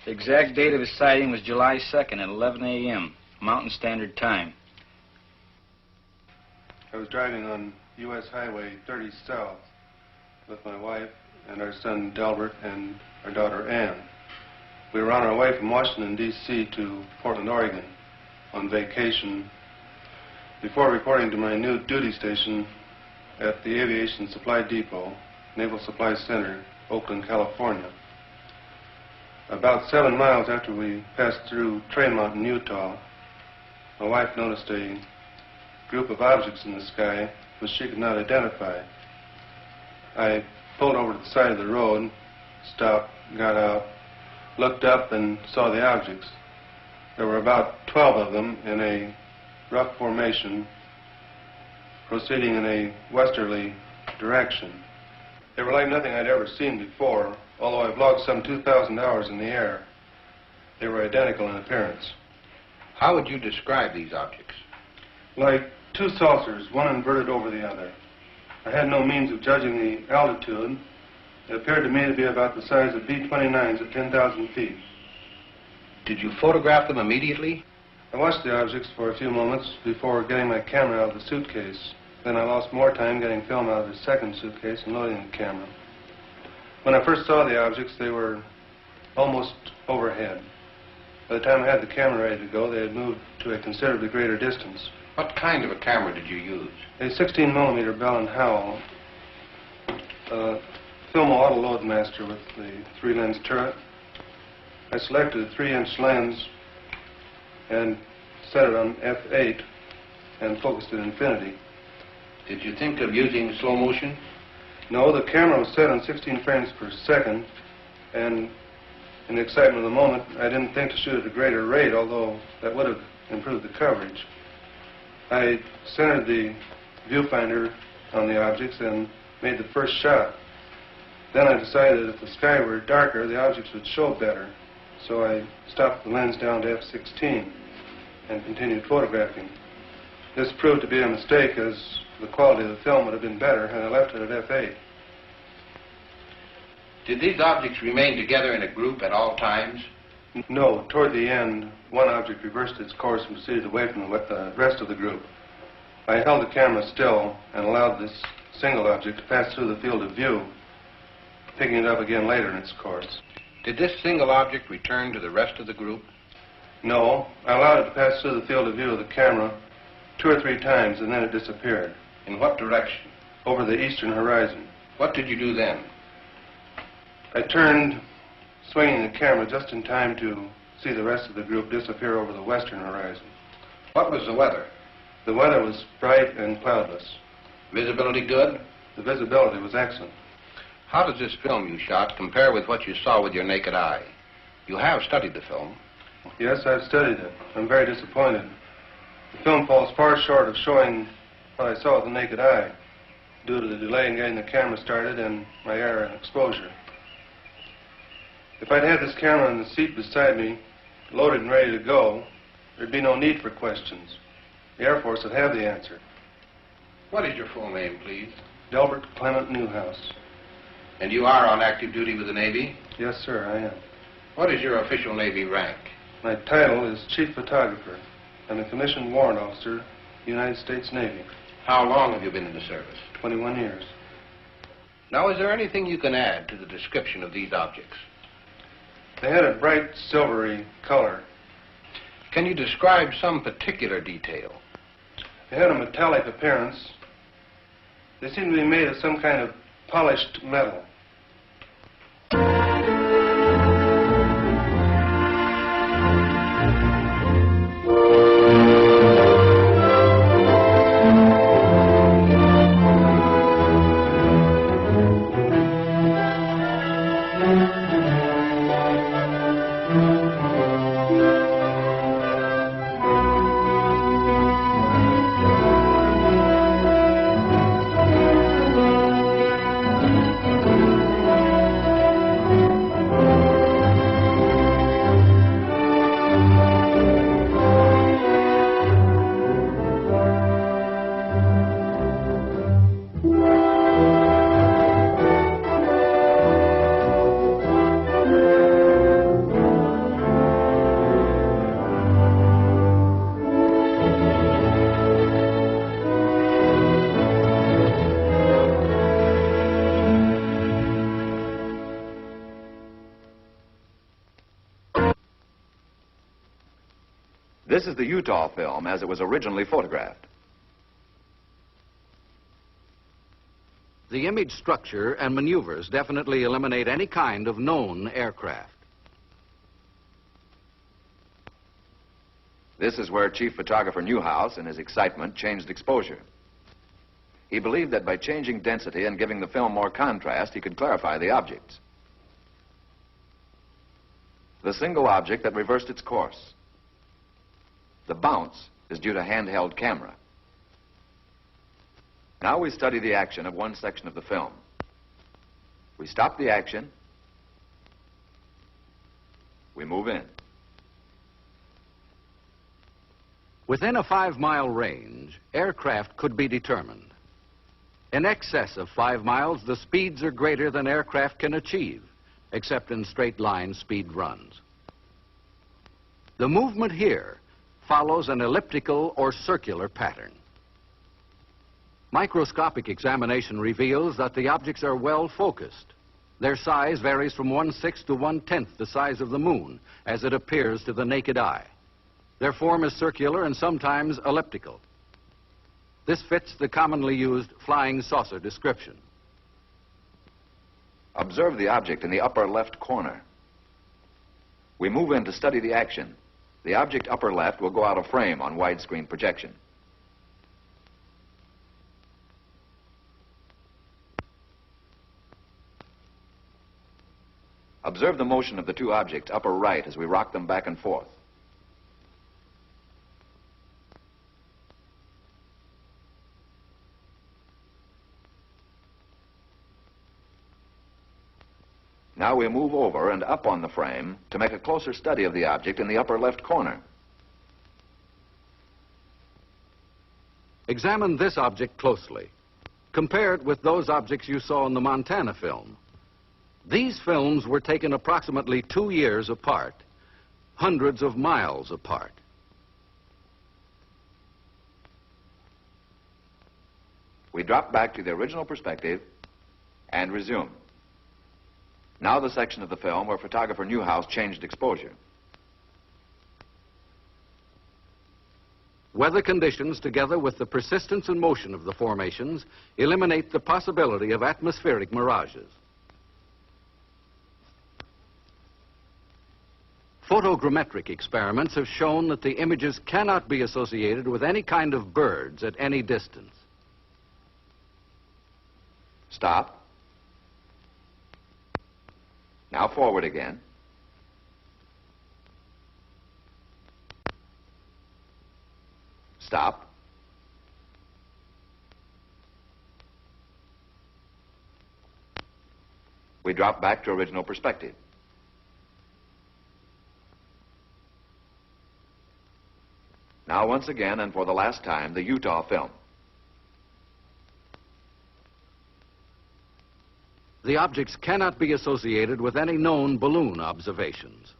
The exact date of his sighting was July 2nd at 11 a.m., Mountain Standard Time. I was driving on U.S. Highway 30 South with my wife and our son Delbert and our daughter Ann. We were on our way from Washington, D.C. to Portland, Oregon on vacation before reporting to my new duty station at the Aviation Supply Depot, Naval Supply Center, Oakland, California. About 7 miles after we passed through Trail Mountain, Utah, my wife noticed a group of objects in the sky which she could not identify. I pulled over to the side of the road, stopped, got out, looked up and saw the objects. There were about 12 of them in a rough formation proceeding in a westerly direction. They were like nothing I'd ever seen before, although I've logged some 2,000 hours in the air. They were identical in appearance. How would you describe these objects? Like two saucers, one inverted over the other. I had no means of judging the altitude. It appeared to me to be about the size of B-29s at 10,000 feet. Did you photograph them immediately? I watched the objects for a few moments before getting my camera out of the suitcase. Then I lost more time getting film out of the second suitcase and loading the camera. When I first saw the objects, they were almost overhead. By the time I had the camera ready to go, they had moved to a considerably greater distance. What kind of a camera did you use? A 16mm Bell & Howell Filmo Auto Loadmaster with the 3-lens turret. I selected a 3-inch lens and set it on f8 and focused at infinity. Did you think of using slow motion? No, the camera was set on 16 frames per second, and in the excitement of the moment, I didn't think to shoot at a greater rate, although that would have improved the coverage. I centered the viewfinder on the objects and made the first shot. Then I decided that if the sky were darker, the objects would show better. So I stopped the lens down to f16 and continued photographing. This proved to be a mistake, as the quality of the film would have been better had I left it at f8. Did these objects remain together in a group at all times? No. Toward the end, one object reversed its course and proceeded away from the rest of the group. I held the camera still and allowed this single object to pass through the field of view, picking it up again later in its course. Did this single object return to the rest of the group? No. I allowed it to pass through the field of view of the camera 2 or 3 times, and then it disappeared. In what direction? Over the eastern horizon. What did you do then? I turned, swinging the camera just in time to see the rest of the group disappear over the western horizon. What was the weather? The weather was bright and cloudless. Visibility good? The visibility was excellent. How does this film you shot compare with what you saw with your naked eye? You have studied the film. Yes, I've studied it. I'm very disappointed. The film falls far short of showing what I saw with the naked eye, due to the delay in getting the camera started and my air exposure. If I'd had this camera in the seat beside me, loaded and ready to go, there'd be no need for questions. The Air Force would have the answer. What is your full name, please? Delbert Clement Newhouse. And you are on active duty with the Navy? Yes, sir, I am. What is your official Navy rank? My title is Chief Photographer. I'm a commissioned warrant officer, United States Navy. How long have you been in the service? 21 years. Now, is there anything you can add to the description of these objects? They had a bright silvery color. Can you describe some particular detail? They had a metallic appearance. They seemed to be made of some kind of polished metal. This is the Utah film as it was originally photographed. The image structure and maneuvers definitely eliminate any kind of known aircraft. This is where Chief Photographer Newhouse, in his excitement, changed exposure. He believed that by changing density and giving the film more contrast, he could clarify the objects. The single object that reversed its course. The bounce is due to handheld camera. Now we study the action of one section of the film. We stop the action. We move in. Within a 5-mile range, aircraft could be determined. In excess of 5 miles, the speeds are greater than aircraft can achieve, except in straight-line speed runs. The movement here follows an elliptical or circular pattern. Microscopic examination reveals that the objects are well focused. Their size varies from 1/6 to 1/10 the size of the moon, as it appears to the naked eye. Their form is circular and sometimes elliptical. This fits the commonly used flying saucer description. Observe the object in the upper left corner. We move in to study the action. The object upper left will go out of frame on widescreen projection. Observe the motion of the two objects upper right as we rock them back and forth. Now we move over and up on the frame to make a closer study of the object in the upper left corner. Examine this object closely. Compare it with those objects you saw in the Montana film. These films were taken approximately 2 years apart, hundreds of miles apart. We drop back to the original perspective and resume. Now the section of the film where photographer Newhouse changed exposure. Weather conditions, together with the persistence and motion of the formations, eliminate the possibility of atmospheric mirages. Photogrammetric experiments have shown that the images cannot be associated with any kind of birds at any distance. Stop. Now forward again. Stop. We drop back to original perspective. Now once again, and for the last time, the Utah film. The objects cannot be associated with any known balloon observations.